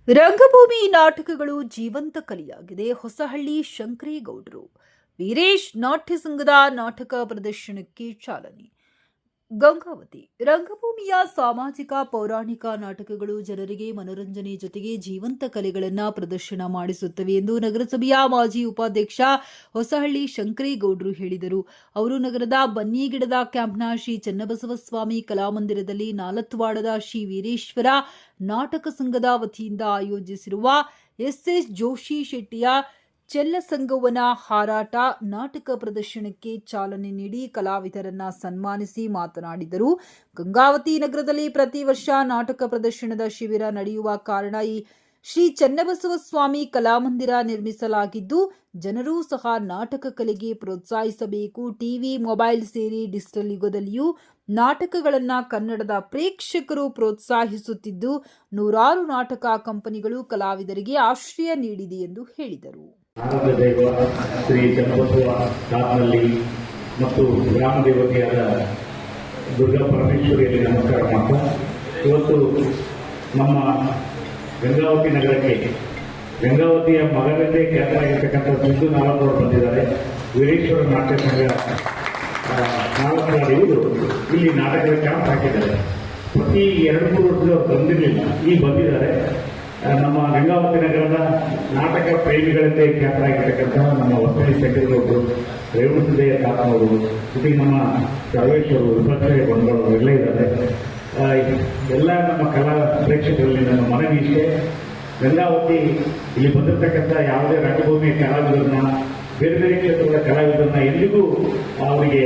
ರಂಗಭೂಮಿ ನಾಟಕಗಳು ಜೀವಂತ ಕಲೆಯಾಗಿದೆ. ಹೊಸಹಳ್ಳಿ ಶಂಕರೇಗೌಡರು ವೀರೇಶ್ ನಾಟ್ಯ ಸಂಘದ ನಾಟಕ ಪ್ರದರ್ಶನಕ್ಕೆ ಚಾಲನೆ. ಗಂಗಾವತಿ ರಂಗಭೂಮಿಯ ಸಾಮಾಜಿಕ ಪೌರಾಣಿಕ ನಾಟಕಗಳು ಜನರಿಗೆ ಮನೋರಂಜನೆ ಜೊತೆಗೆ ಜೀವಂತ ಕಲೆಗಳನ್ನು ಪ್ರದರ್ಶನ ಮಾಡಿಸುತ್ತವೆ ಎಂದು ನಗರಸಭೆಯ ಮಾಜಿ ಉಪಾಧ್ಯಕ್ಷ ಹೊಸಹಳ್ಳಿ ಶಂಕರೇಗೌಡರು ಹೇಳಿದರು. ಅವರು ನಗರದ ಬನ್ನಿಗಿಡದ ಕ್ಯಾಂಪ್ನ ಶ್ರೀ ಚನ್ನಬಸವಸ್ವಾಮಿ ಕಲಾಮಂದಿರದಲ್ಲಿ ನಾಲತ್ವಾಡದ ಶ್ರೀ ವೀರೇಶ್ವರ ನಾಟಕ ಸಂಘದ ವತಿಯಿಂದ ಆಯೋಜಿಸಿರುವ ಎಸ್ ಜೋಶಿ ಶೆಟ್ಟಿಯ ಚೆಲ್ಲಸಂಗವ್ವನ ಹಾರಾಟ ನಾಟಕ ಪ್ರದರ್ಶನಕ್ಕೆ ಚಾಲನೆ ನೀಡಿ ಕಲಾವಿದರನ್ನ ಸನ್ಮಾನಿಸಿ ಮಾತನಾಡಿದರು. ಗಂಗಾವತಿ ನಗರದಲ್ಲಿ ಪ್ರತಿ ವರ್ಷ ನಾಟಕ ಪ್ರದರ್ಶನದ ಶಿಬಿರ ನಡೆಯುವ ಕಾರಣ ಈ ಶ್ರೀ ಚನ್ನಬಸವಸ್ವಾಮಿ ಕಲಾಮಂದಿರ ನಿರ್ಮಿಸಲಾಗಿದ್ದು, ಜನರೂ ಸಹ ನಾಟಕ ಕಲೆಗೆ ಪ್ರೋತ್ಸಾಹಿಸಬೇಕು. ಟಿವಿ, ಮೊಬೈಲ್ ಸೇರಿ ಡಿಜಿಟಲ್ ಯುಗದಲ್ಲಿಯೂ ನಾಟಕಗಳನ್ನು ಕನ್ನಡದ ಪ್ರೇಕ್ಷಕರು ಪ್ರೋತ್ಸಾಹಿಸುತ್ತಿದ್ದು, ನೂರಾರು ನಾಟಕ ಕಂಪನಿಗಳು ಕಲಾವಿದರಿಗೆ ಆಶ್ರಯ ನೀಡಿದೆ ಎಂದು ಹೇಳಿದರು. ಆರಾಧ್ಯ ದೈವ ಶ್ರೀ ಚನ್ನಬಸವ ಕಾಪ್ನಲ್ಲಿ ಮತ್ತು ಗ್ರಾಮ ದೇವತೆಯಾದ ದುರ್ಗಾ ಪರಮೇಶ್ವರಿಯಲ್ಲಿ ನಮಸ್ಕಾರ ಮಾಡ್ತಾ, ಇವತ್ತು ನಮ್ಮ ಗಂಗಾವತಿ ನಗರಕ್ಕೆ ಗಂಗಾವತಿಯ ಮಗನದೇ ಖ್ಯಾತರಾಗಿರ್ತಕ್ಕಂಥ ಸಿದ್ದು ನಾಲಕ್ಕೋಡು ಬಂದಿದ್ದಾರೆ. ವೀರೇಶ್ವರ ನಾಟ್ಯ ಸಂಘ ನಾಲಕ್ಕೋಡು ಇವರು ಇಲ್ಲಿ ನಾಟಕದ ಕ್ಯಾಂಪ್ ಹಾಕಿದ್ದಾರೆ. ಪ್ರತಿ 2-3 ವರ್ಷದವರು ಬಂದಿರಲಿಲ್ಲ, ಈಗ ಬಂದಿದ್ದಾರೆ. ನಮ್ಮ ಗಂಗಾವತಿ ನಗರದ ನಾಟಕ ಪ್ರೇಮಿಗಳಂತೆ ಖ್ಯಾತರಾಗಿರ್ತಕ್ಕಂತಹ ನಮ್ಮ ಹೊಸಹಳ್ಳಿ ಶಂಕರೇಗೌಡರು, ರೇವಣಸಿದ್ದಯ್ಯ ತಾತನವರು, ಜೊತೆಗೆ ನಮ್ಮ ಸರ್ವೇಶ್ವರು, ವಿಪಕ್ಷ ಬಂಧುಗಳು ಎಲ್ಲ ಇದ್ದಾರೆ. ಎಲ್ಲ ನಮ್ಮ ಕಲಾ ಪ್ರೇಕ್ಷಕರಲ್ಲಿ ನನ್ನ ಮನವಿ ಇಷ್ಟೇ, ಗಂಗಾವತಿ ಇಲ್ಲಿ ಬಂದಿರತಕ್ಕಂಥ ಯಾವುದೇ ರಂಗಭೂಮಿ ಕಲಾವಿದರನ್ನ, ಬೇರೆ ಬೇರೆ ಕ್ಷೇತ್ರದ ಕಲಾವಿದರನ್ನ ಎಂದಿಗೂ ಅವರಿಗೆ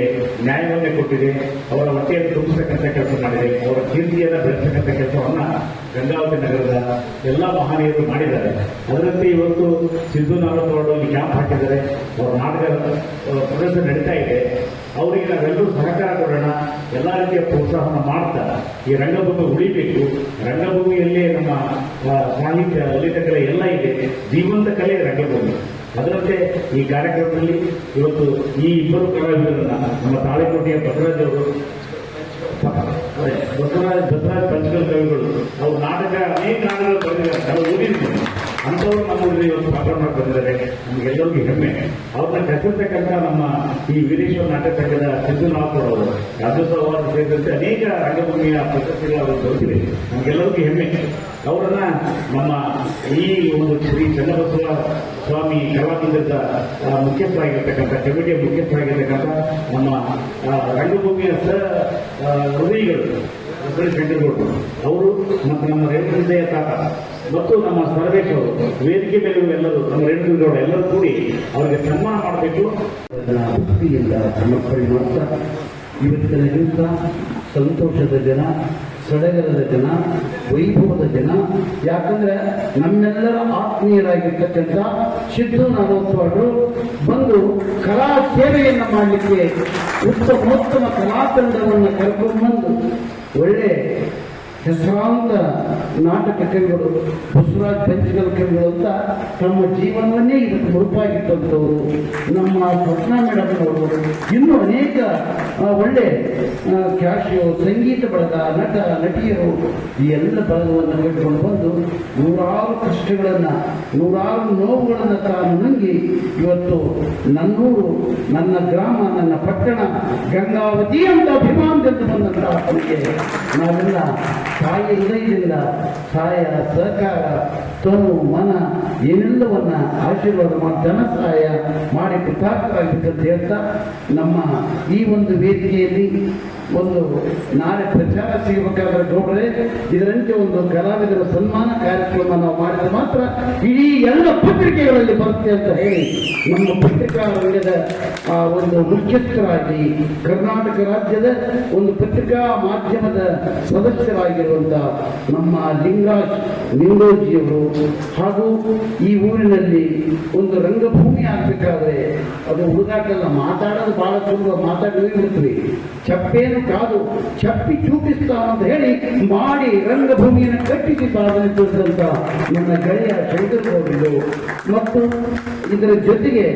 ನ್ಯಾಯವನ್ನೇ ಕೊಟ್ಟಿದೆ. ಅವರ ಹೊಟ್ಟೆಯನ್ನು ತುಂಬಿಸತಕ್ಕಂಥ ಕೆಲಸ ಮಾಡಿದೆ. ಅವರ ಕೀರ್ತಿಯನ್ನು ಬೆಳೆಸತಕ್ಕಂಥ ಕೆಲಸವನ್ನ ಗಂಗಾವತಿ ನಗರದ ಎಲ್ಲ ಮಹನೀಯರು ಮಾಡಿದ್ದಾರೆ. ಅದರಂತೆ ಇವತ್ತು ಸಿದ್ದು ನಾಲಕ್ಕೋಡು ಇಲ್ಲಿ ಕ್ಯಾಂಪ್ ಹಾಕಿದ್ದಾರೆ. ಅವರ ನಾಟಕ ಪ್ರದರ್ಶನ ನಡೀತಾ ಇದೆ. ಅವರಿಗೆ ನಾವೆಲ್ಲರೂ ಸಹಕಾರ ಕೊಡೋಣ, ಎಲ್ಲ ರೀತಿಯ ಪ್ರೋತ್ಸಾಹವನ್ನು ಮಾಡ್ತಾ ಈ ರಂಗಭೂಮಿ ಉಳಿಬೇಕು. ರಂಗಭೂಮಿಯಲ್ಲೇ ನಮ್ಮ ಸಾಹಿತ್ಯ, ಲಲಿತ ಕಲೆ ಎಲ್ಲ ಇದೆ. ಜೀವಂತ ಕಲೆ ರಂಗಭೂಮಿ. ಅದರಂತೆ ಈ ಕಾರ್ಯಕ್ರಮದಲ್ಲಿ ಇವತ್ತು ಈ ಇಬ್ಬರು ಕಲಾವಿದರನ್ನ ನಮ್ಮ ತಾಳಿಕೋಟೆಯ ಬಸವರಾಜ್ ಅವರು, ಬಸವರಾಜ್ ಪಂಚಕಲ್ ಕವಿಗಳು, ಅವರು ನಾಟಕ ಅನೇಕ ನಾಟಕಗಳು ಬಂದಿದ್ದಾರೆ, ನಾವು ಓದಿದ್ದೀವಿ. ಅಂಥವ್ರು ನಮ್ಮಲ್ಲಿ ಇವತ್ತು ಪಾತ್ರ ಮಾಡಿ ಬಂದಿದ್ದಾರೆ. ನಮಗೆಲ್ಲರಿಗೂ ಹೆಮ್ಮೆ. ಅವ್ರನ್ನ ಕಸಿರ್ತಕ್ಕಂಥ ನಮ್ಮ ಈ ವೀರೇಶ್ವರ ನಾಟಕ ಸಂಘದ ಸಿದ್ದು ನಾಲಕ್ಕೋಡು ಅವರು ರಾಜ್ಯೋತ್ಸವ ಅವಾರ್ಡ್ ಸೇರಿದಂತೆ ಅನೇಕ ರಂಗಭೂಮಿಯ ಪ್ರಶಸ್ತಿಗಳು ಅವರು ದೊರೆತಿದೆ. ನಮಗೆಲ್ಲರಿಗೂ ಹೆಮ್ಮೆ. ಅವರನ್ನ ನಮ್ಮ ಈ ಒಂದು ಶ್ರೀ ಚನ್ನಬಸವ ಸ್ವಾಮಿ ಕಲಾಮಂದಿರದ ಮುಖ್ಯಸ್ಥರಾಗಿರ್ತಕ್ಕಂಥ, ಕಮಿಟಿಯ ಮುಖ್ಯಸ್ಥರಾಗಿರ್ತಕ್ಕಂಥ ನಮ್ಮ ರಂಗಭೂಮಿಯ ಹೃದಯಗಳು ಶಂಕರೇಗೌಡರು ಅವರು ಮತ್ತು ನಮ್ಮ ರೇವಣಸಿದ್ದಯ್ಯ ತಾತ ಮತ್ತು ನಮ್ಮ ಸರ್ವೇಶ್ ಅವರು ವೇದಿಕೆ ಮೇಲೆ ಎಲ್ಲರೂ ನಮ್ಮ ರೇಣುಗೌಡ ಎಲ್ಲರೂ ಕೂಡಿ ಅವರಿಗೆ ಸನ್ಮಾನ ಮಾಡಬೇಕು. ಭಕ್ತಿಯಿಂದ ಸಮರ್ಪಣೆ ಮಾಡ್ತಾ ಇವತ್ತಿನ ದಿವಸ ಸಂತೋಷದ ಜನ, ಸಡಗರದ ಜನ, ವೈಭವದ ಜನ. ಯಾಕಂದ್ರೆ ನಮ್ಮೆಲ್ಲರ ಆತ್ಮೀಯರಾಗಿರ್ತಕ್ಕಂಥ ಸಿದ್ದು ನಾಲಕ್ಕೋಡು ಬಂದು ಕಲಾ ಸೇವೆಯನ್ನು ಮಾಡಲಿಕ್ಕೆ ಉತ್ತಮೋತ್ತಮ ಕಲಾತಂಡವನ್ನು ಕರ್ಕೊಂಡ್ಬಂದು ಒಳ್ಳೆ ಹೆಸರಾಂತ ನಾಟಕ ಕವಿಗಳು, ಬಸವರಾಜ್ ಪಂಚಕಲ್ ಕವಿಗಳು ಅಂತ ತಮ್ಮ ಜೀವನವನ್ನೇ ಇದಕ್ಕೆ ಮುಡುಪಾಗಿಟ್ಟಂಥವರು. ನಮ್ಮ ಸ್ವಪ್ನ ಮೇಡಮ್ ಅವರು, ಇನ್ನೂ ಅನೇಕ ಒಳ್ಳೆ ಕ್ಯಾಶಿಯೋ, ಸಂಗೀತ ಬಳಗ, ನಟ ನಟಿಯರು ಈ ಎಲ್ಲ ಬಳಗವನ್ನು ಕಟ್ಟಿಕೊಂಡು ಬಂದು ನೂರಾರು ಕಷ್ಟಗಳನ್ನು, ನೂರಾರು ನೋವುಗಳನ್ನು ತಾನು ನುಂಗಿ ಇವತ್ತು ನನ್ನೂರು, ನನ್ನ ಗ್ರಾಮ, ನನ್ನ ಪಟ್ಟಣ ಗಂಗಾವತಿ ಅಂತ ಅಭಿಮಾನದಿಂದ ಬಂದಂತಹ ಅವರಿಗೆ ನಾವೆಲ್ಲ ತಾಯಿಯ ಹೃದಯದಿಂದ ಸಹಾಯ, ಸಹಕಾರ, ತನು, ಮನ ಏನೆಲ್ಲವನ್ನ ಆಶೀರ್ವಾದ ಮಾಡಿ ಧನ ಸಹಾಯ ಮಾಡಿ ಕೃತಾರ್ಥರಾಗಬೇಕಂತ ಹೇಳ್ತಾ, ನಮ್ಮ ಈ ಒಂದು ವೇದಿಕೆಯಲ್ಲಿ ಒಂದು ನಾಳೆ ಪ್ರಚಾರ ಸಿಗಬೇಕಾದ್ರೆ ಗೌಡ್ರೆ ಇದರಂತೆ ಒಂದು ಕಲಾವಿದರ ಸನ್ಮಾನ ಕಾರ್ಯಕ್ರಮ ನಾವು ಮಾಡಿದ್ರೆ ಮಾತ್ರ ಇಡೀ ಎಲ್ಲ ಪತ್ರಿಕೆಗಳಲ್ಲಿ ಬರುತ್ತೆ ಅಂತ ಹೇಳಿ ನಮ್ಮ ಪತ್ರಿಕಾ ರಂಗದ ಒಂದು ಮುಖ್ಯಸ್ಥರಾಗಿ ಕರ್ನಾಟಕ ರಾಜ್ಯದ ಒಂದು ಪತ್ರಿಕಾ ಮಾಧ್ಯಮದ ಸದಸ್ಯರಾಗಿರುವಂಥ ನಮ್ಮ ಲಿಂಗರಾಜ್ ನಿಂಗೋಜಿಯವರು ಹಾಗೂ ಈ ಊರಿನಲ್ಲಿ ಒಂದು ರಂಗಭೂಮಿ ಆಗಬೇಕಾದ್ರೆ ಅದು ಹುಡುಗಾಟಲ್ಲ, ಮಾತಾಡೋದು ಬಹಳ ಸುಲಭ, ಮಾತಾಡಿ ಬಿಡ್ತೀವಿ, ಚಪ್ಪೇನು ಕಾದು ಚಪ್ಪಿ ಚೂಪಿಸ್ತಾ ಅಂತ ಹೇಳಿ ಮಾಡಿ ರಂಗಭೂಮಿಯನ್ನು ಕಟ್ಟಿಸಿ ಸಾಧನೆ ತೋರಿಸಿದಂಥ ನನ್ನ ಗೆಳೆಯ ಶಂಕರೇಗೌಡರು ಮತ್ತು ಇದರ ಜೊತೆಗೆ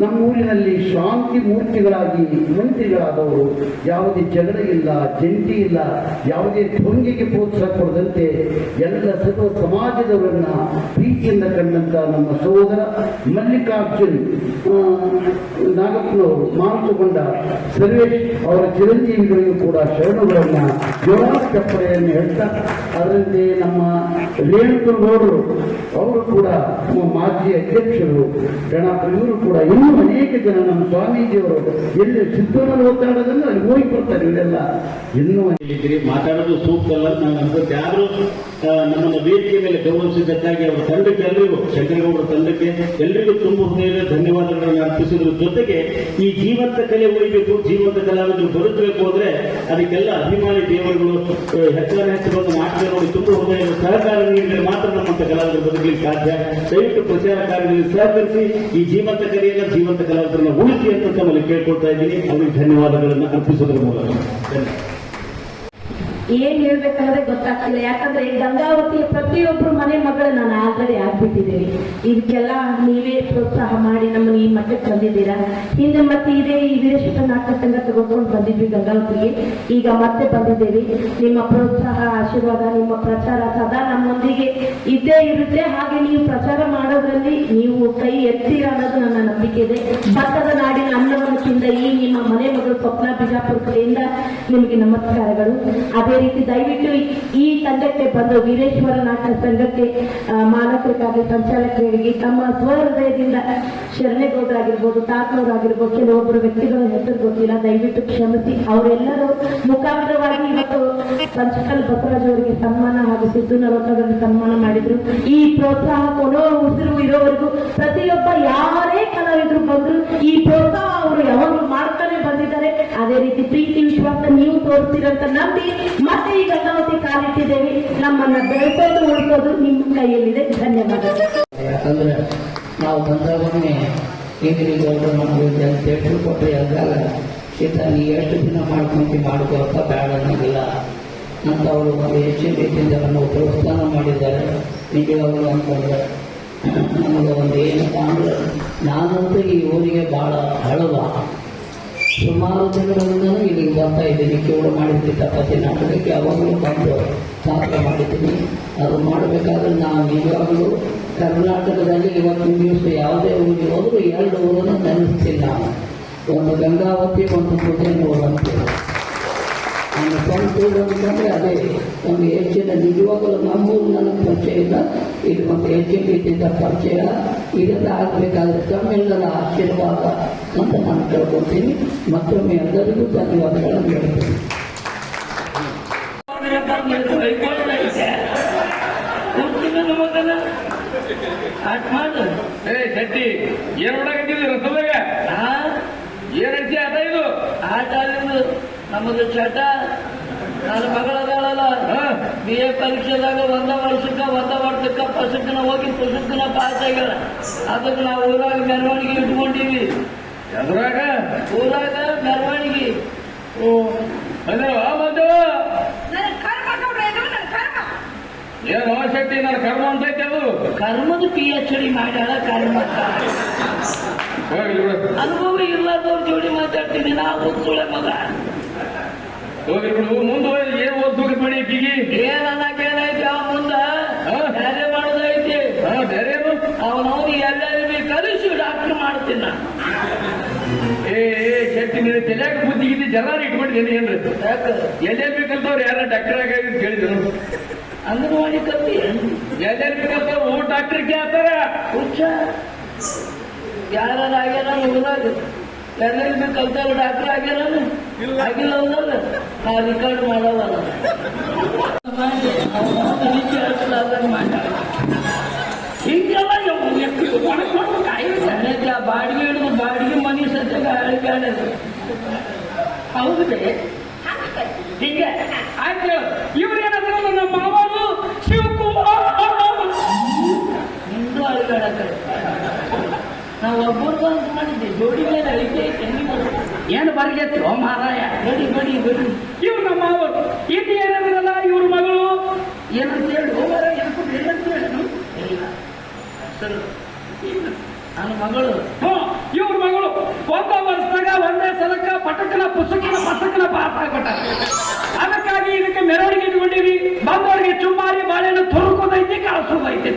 ನಮ್ಮೂರಿನಲ್ಲಿ ಶಾಂತಿ ಮೂರ್ತಿಗಳಾಗಿ ಮಂತ್ರಿಗಳಾದವರು ಯಾವುದೇ ಜಗಳ ಇಲ್ಲ, ಜಂಟಿ ಇಲ್ಲ, ಯಾವುದೇ ಧ್ವಂಗಿಗೆ ಪ್ರೋತ್ಸಾಹ ಕೊಡದಂತೆ ಎಲ್ಲ ಸರ್ವ ಸಮಾಜದವರನ್ನ ಪ್ರೀತಿಯಿಂದ ಕಂಡಂತ ನಮ್ಮ ಸಹೋದರ ಮಲ್ಲಿಕಾರ್ಜುನ್ ನಾಗಪ್ಪನವರು ಮಾನಸಗೊಂಡ ಸರ್ವೇಶ್ ಅವರ ಚಿರಂಜೀವಿಗಳಿಗೂ ಕೂಡ ಶರಣುಗಳನ್ನ ಜೋರಾದ ಚಪ್ಪರೆಯನ್ನು ಹೇಳ್ತಾ, ಅದರಂತೆ ನಮ್ಮ ರೇಣುಕನಗೌಡರು ಅವರು ಕೂಡ ನಮ್ಮ ಮಾಜಿ ಅಧ್ಯಕ್ಷರು ಗಣಪ, ಇವರು ಕೂಡ ಇನ್ನೂ ಅನೇಕ ಜನ ನಮ್ಮ ಸ್ವಾಮೀಜಿಯವರು ಎಲ್ಲಿ ಸಿದ್ದೂರಲ್ಲಿ ಓದಾಡೋದ್ರಿಂದ ಅಲ್ಲಿ ಹೋಗಿ ಬರ್ತಾರೆ. ಇವರೆಲ್ಲ ಇನ್ನೂ ಮಾತಾಡೋದು ಸೂಕ್ತ ಅಲ್ಲ ನಾನು ಅನ್ಸುತ್ತೆ. ಯಾರು ನಮ್ಮನ್ನು ವೇದಿಕೆ ಮೇಲೆ ಗೌರವಿಸಿದ್ದಕ್ಕಾಗಿ ಅವರ ತಂಡಕ್ಕೆ ಎಲ್ಲರಿಗೂ, ಶಂಕರಗೌಡರ ತಂಡಕ್ಕೆ ಎಲ್ಲರಿಗೂ ತುಂಬ ಹೃದಯದ ಧನ್ಯವಾದಗಳನ್ನು ಅರ್ಪಿಸಿದ್ರ ಜೊತೆಗೆ ಈ ಜೀವಂತ ಕಲೆ ಉಳಿಬೇಕು, ಜೀವಂತ ಕಲಾವಿದರು ಬದುಕಬೇಕು ಅಂದ್ರೆ ಅದಕ್ಕೆಲ್ಲ ಅಭಿಮಾನಿ ದೇವರುಗಳು ಹೆಚ್ಚಾನ ಹೆಚ್ಚು ಬಂದು ನಾಟಕ ನೋಡಿ ತುಂಬ ಹೃದಯದ ಸಹಕಾರ ನೀಡಿದರೆ ಮಾತ್ರ ನಮ್ಮಂತ ಕಲಾವಿದರು ಬದುಕಲಿಕ್ಕೆ ಸಾಧ್ಯ. ದಯವಿಟ್ಟು ಪ್ರಚಾರ ಕಾರ್ಯದಲ್ಲಿ ಸಹಕರಿಸಿ ಈ ಜೀವಂತ ಕಲೆಯನ್ನ, ಜೀವಂತ ಕಲಾವಿದರನ್ನ ಉಳಿಸಿ ಅಂತ ತಮ್ಮಲ್ಲಿ ಕೇಳ್ಕೊಳ್ತಾ ಇದ್ದೀನಿ. ಅವರಿಗೆ ಧನ್ಯವಾದಗಳನ್ನು ಅರ್ಪಿಸೋದ್ರ ಮೂಲಕ ಏನ್ ಹೇಳ್ಬೇಕಂದ್ರೆ ಗೊತ್ತಾಗ್ತಿಲ್ಲ. ಯಾಕಂದ್ರೆ ಗಂಗಾವತಿಯ ಪ್ರತಿಯೊಬ್ಬರು ಮನೆ ಮಗಳು ನಾನು ಆಲ್ರೆಡಿ ಆಗ್ಬಿಟ್ಟಿದ್ದೀವಿ. ಇದಕ್ಕೆಲ್ಲ ನೀವೇ ಪ್ರೋತ್ಸಾಹ ಮಾಡಿ ನಮ್ಮನ್ನು ಈ ಮಟ್ಟಕ್ಕೆ ತಂದಿದ್ದೀರಾ. ಹಿಂದೆ ಮತ್ತೆ ಇದೇ ಈ ವೀರೇಶ್ವರ ನಾಟಕ ಸಂಘ ತಗೊಂಡ್ಕೊಂಡು ಬಂದಿದ್ವಿ ಗಂಗಾವತಿಗೆ, ಈಗ ಮತ್ತೆ ಬಂದಿದ್ದೇವೆ. ನಿಮ್ಮ ಪ್ರೋತ್ಸಾಹ, ಆಶೀರ್ವಾದ, ನಿಮ್ಮ ಪ್ರಚಾರ ಸದಾ ನಮ್ಮೊಂದಿಗೆ ಇದ್ದೇ ಇರುತ್ತೆ. ಹಾಗೆ ನೀವು ಪ್ರಚಾರ ಮಾಡೋದ್ರಲ್ಲಿ ನೀವು ಕೈ ಎತ್ತೀರ ಅನ್ನೋದು ನನ್ನ ನಂಬಿಕೆ ಇದೆ. ಭತ್ತದ ನಾಡಿನ ಅನ್ನವನ್ನು ತಿಂದ ಈ ನಿಮ್ಮ ಮನೆ ಮಗಳು ಸ್ವಪ್ನ ಬಿಜಾಪುರ ಕಡೆಯಿಂದ ನಿಮಗೆ ನಮಸ್ಕಾರಗಳು. ಅದೇ ರೀತಿ ದಯವಿಟ್ಟು ಈ ತಂಡಕ್ಕೆ ಬಂದು ವೀರೇಶ್ವರ ನಾಟಕ ಸಂಘಕ್ಕೆ ಮಾಲಕರಿಗಾಗಿ, ಸಂಚಾಲಕರಿಗೆ ತಮ್ಮ ಸ್ವಹೃದಯದಿಂದ ಶರಣೇಗೌಡರಾಗಿರ್ಬೋದು, ತಾತ್ನವರಾಗಿರ್ಬೋದು, ಕೆಲವೊಬ್ಬರು ವ್ಯಕ್ತಿಗಳ ಹೆಸರು ಗೊತ್ತಿಲ್ಲ, ದಯವಿಟ್ಟು ಕ್ಷಮಿಸಿ. ಅವರೆಲ್ಲರೂ ಮುಖಾಂತರವಾಗಿ ಇವತ್ತು ಪಂಚಕಲ್ ಬಸವರಾಜ್ ಅವರಿಗೆ ಸನ್ಮಾನ ಹಾಗೂ ಸಿದ್ದು ನರೋತ್ತವರಿಗೆ ಸನ್ಮಾನ ಮಾಡಿದ್ರು. ಈ ಪ್ರೋತ್ಸಾಹ ಕೊಡೋ ಉಸಿರು ಇರೋವರೆಗೂ ಪ್ರತಿಯೊಬ್ಬ ಯಾರೇ ಕಲಾವಿದರು ಬಂದ್ರು ಈ ಪ್ರೋತ್ಸಾಹ ಅವರು ಯಾವಾಗಲೂ ಮಾಡ್ತಾನೆ ಬಂದಿದ್ದಾರೆ. ಅದೇ ರೀತಿ ಪ್ರೀತಿ ವಿಶ್ವಾಸ ನೀವು ತೋರಿಸ್ತೀರಂತ ನಂಬಿ ಮತ್ತೆ ಈ ಗಂಗಾವತಿ ಕಾಲಿಟ್ಟಿದ್ದೇವೆ. ನಮ್ಮನ್ನ ಬೆಳೆಸೋದು ಉಳಿಸೋದು ನಿಮ್ಮ ಕೈಯಲ್ಲಿದೆ. ಧನ್ಯವಾದಗಳು. ಯಾಕಂದ್ರೆ ನಾವು ಬಂದಾಗನೇ ಹಿಂದಿರಿಗೌಡರು ನಮಗೆ ಥಿಯೇಟರ್ ಕೊಟ್ಟರೆ ಅದಾಗ ಈತ ನೀ ಎಷ್ಟು ದಿನ ಮಾಡ್ಕೋತ ಬೇಡ ಅನ್ನೋದಿಲ್ಲ ಅಂತ ಅವರು ಒಂದು ಹೆಚ್ಚಿನ ರೀತಿಯಿಂದ ನಾವು ಪ್ರೋತ್ಸಾಹ ಮಾಡಿದ್ದಾರೆ. ನಿಜವಾಗಲೂ ಅಂತಂದ್ರೆ ನಮಗೆ ಒಂದು ಏನಪ್ಪ ಅಂದ್ರೆ ನಾನಂತೂ ಈ ಊರಿಗೆ ಭಾಳ ಹಳವ, ಸುಮಾರು ದಿನಗಳಿಂದ ಇಲ್ಲಿಗೆ ಬರ್ತಾ ಇದ್ದೀನಿ. ಕಿವುಡು ಮಾಡಿದ್ದೀನಿ ತಪ್ಪತಿ ನಾಟಕಕ್ಕೆ ಯಾವಾಗಲೂ ಬಂದು ಪಾತ್ರ ಮಾಡಿದ್ದೀನಿ. ಅದು ಮಾಡಬೇಕಾದ್ರೆ ನಾವು ನಿಜವಾಗಲೂ ಕರ್ನಾಟಕದಲ್ಲಿ ಇವತ್ತಿನ ದಿವಸ ಯಾವುದೇ ಊರಿಗೆ ಹೋದರೂ 2 ಊರನ್ನು ನೆನೆಸ್ತೀನಿ ನಾವು. ಒಂದು ಗಂಗಾವತಿ, ಒಂದು ಮುದ್ದೇನೂರು ಅಂತೀವಿ. ನನ್ನ ಸ್ವಂತ ಊರು ಅಂತಂದರೆ ಅದೇ ಒಂದು ಹೆಚ್ಚಿನ ನಿಜವಾಗಲೂ ನಮ್ಮೂರು ನನಗೆ ಪರಿಚಯ ಇಲ್ಲ. ಇದು ಒಂದು ಹೆಚ್ಚಿನ ರೀತಿಯಿಂದ ಪರಿಚಯ ಇದೆಲ್ಲ ಆಗಬೇಕಾದ್ರೆ ತಮ್ಮೆಲ್ಲರ ಆಶೀರ್ವಾದ ಅಂತ ನಾನು ಕೇಳ್ಕೊಳ್ತೀನಿ. ಮತ್ತೊಮ್ಮೆ ಎಲ್ಲರಿಗೂ ಧನ್ಯವಾದಗಳನ್ನು ಹೇಳ್ತೀನಿ. ಶೆಟ್ಟಿ ಏನ್ ಮಾಡಾಕತ್ತಿದ್ರಿ ರಸದಾಗ? ಏನೈತಿ ಆಟ ಇದು? ಆಟ ನಮ್ಮದು ಚಟ. ನನ್ನ ಮಗಳದಾಳಲ್ಲ, BA ಪರೀಕ್ಷೆದಾಗ 1 ವರ್ಷಕ್ಕೆ ಪುಸ್ತಕನ ಹೋಗಿ ಪುಸ್ತಕನ ಪಾಸ್ ಆಗ್ಯಾಳ. ಅದಕ್ಕೆ ನಾವು ಊರಾಗ ಮೆರವಣಿಗೆ ಇಟ್ಕೊಂಡಿವಿ. ಎದುರಾಗ ಊರಾಗ ಮೆರವಣಿಗೆ. ಏನೋ ಶೆಟ್ಟಿ, ನನ್ನ ಕರ್ಮ ಅಂತೈತೆ ಅದು. ಕರ್ಮದ PhD ಮಾಡ್ಯಾಳ. ಕರ್ಮ ಅನುಭವ ಇಲ್ಲದವ್ರ ಜೋಡಿ ಮಾತಾಡ್ತೀನಿ ನಾವು. ಸುಳೆ ಮಗ ಹೋಗಿ ಬಿಡು. ಮುಂದೆ ಏನ್ ಓದ್ಬೇಕು ಮಾಡಿ ಈಗಿಗೆ ಏನ್ ಅನ್ನಕೇನೈತಿ? ಅವ ಮುಂದ ಬೇರೆ ಮಾಡೋದೈತಿ. ಬೇರೆ ಅವನವ್ನು ಎಲ್ಲರೂ ಕಲಿಸಿ ಡಾಕ್ಟರ್ ಮಾಡ್ತೀನಿ ನಾ. ಶೆಟ್ಟಿ ನೀನು ತಲೆಯಾಗ ಬುದ್ಧಿಗಿದ್ದು ಜನ ಇಟ್ಕೊಂಡಿದ್ದೀನಿ ಏನ್ರಿ? ಎಲ್ಲೇ ಬೇಕಂತವ್ರು ಯಾರ ಡಾಕ್ಟರ್ ಆಗಿ ಕೇಳಿದ್ರು. ಅಂಗನವಾಡಿ ಕಲ್ತಿ ಎಲ್ಲೇ ಬೇಕಂತವ್ರು ಡಾಕ್ಟರ್ಗೆ ಆತಾರ ಹುಚ್ಚ ಯಾರ ಆಗ್ಯಾರ ಊರಾಗ ಎಲ್ಲರಿಗೂ ಕಲ್ತಾರ ಡಾಕ್ಟರ್ ಆಗ್ಯಾರ ಆಗಿಲ್ಲ ಹೋದಾಗ ನಾ ರಿಕಾರ್ಡ್ ಮಾಡವಲ್ಲ. ಹಿಂಗೆಲ್ಲ ಬಾಡಿಗೆ ಹಿಡಿದು ಬಾಡಿಗೆ ಮನೆ ಸತ್ಯಾಗ ಅಳಿಗಾಡೋದು ಹೌದೇ? ಹಿಂಗೆ ಆಯ್ತು. ಇವ್ರೇನಾದ್ರು ನಮ್ಮ ಮಾವರು ಶಿವಕುಮಾರ್ ನಿಂದು ಅಳಿಗಾಡಕ ನಾವು ಒಬ್ಬರು ಅಂತ ಮಾಡಿದ್ದೆ. ಜೋಡಿ ಮೇಲೆ ಅಳಿಕೆ ಏನು ಬರ್ಗೆತ್ತು ಮಾರಾಯ. ಬಡಿ ಬಡಿ ಬಡಿ. ಇವ್ರು ನಮ್ಮ ಮಾವರು ಇದು ಏನಾದ್ರಲ್ಲ ಇವ್ರ ಮಗಳು ಏನಂತ ಹೇಳಿ ಹೋಗಾರ ಏನಂತ ಹೇಳನು ಇಲ್ಲ. ಸರ್ ನನ್ನ ಮಗಳು ಇವ್ರ ಮಗಳು ಒಂದ ವರ್ಷದಾಗ ಒಂದೇ ಸಲಕ್ಕ ಪಟಕನ ಪಸಕನ ಪಾಸ್ ಆಗ್ಬಿಟ್ಟ. ಅದಕ್ಕಾಗಿ ಇದಕ್ಕೆ ಮೆರವಣಿಗೆ ಇಟ್ಕೊಂಡಿವಿ. ಬಂದವರಿಗೆ ಚುಮ್ಮಾರಿ ಬಾಳೆಹಣ್ಣು ತೊರ್ಕೋದೈತಿ, ಕಳಿಸೋದೈತಿ.